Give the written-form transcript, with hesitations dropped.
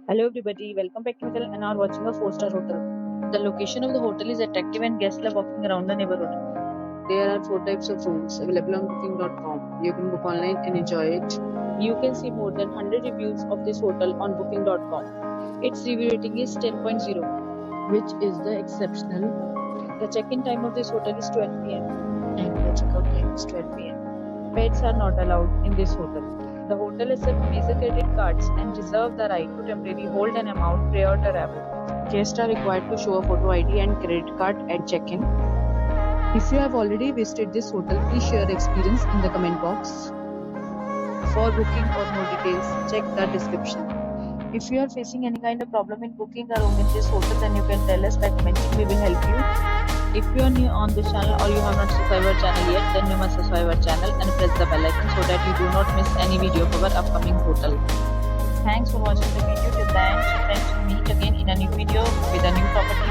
Hello everybody, welcome back to my channel and are watching a 4-star hotel. The location of the hotel is attractive and guests love walking around the neighborhood. There are 4 types of rooms available on booking.com. You can book online and enjoy it. You can see more than 100 reviews of this hotel on booking.com. Its review rating is 10.0, Which is the exceptional The check-in time of this hotel is 12 pm and the checkout time is 12 pm. Pets are not allowed in this hotel. The hotel accepts major credit cards and reserves the right to temporarily hold an amount prior to arrival. Guests are required to show a photo ID and credit card at check-in. If you have already visited this hotel, please share your experience in the comment box. For booking or more details, check the description. If you are facing any kind of problem in booking a room in this hotel, then you can tell us by commenting. We will help you. If you are new on this channel or you have not subscribed our channel yet, then you must subscribe our channel and press the bell icon so that you do not miss any video of our upcoming hotel. Thanks for watching the video till the end. Friends, we'll meet again in a new video with a new property.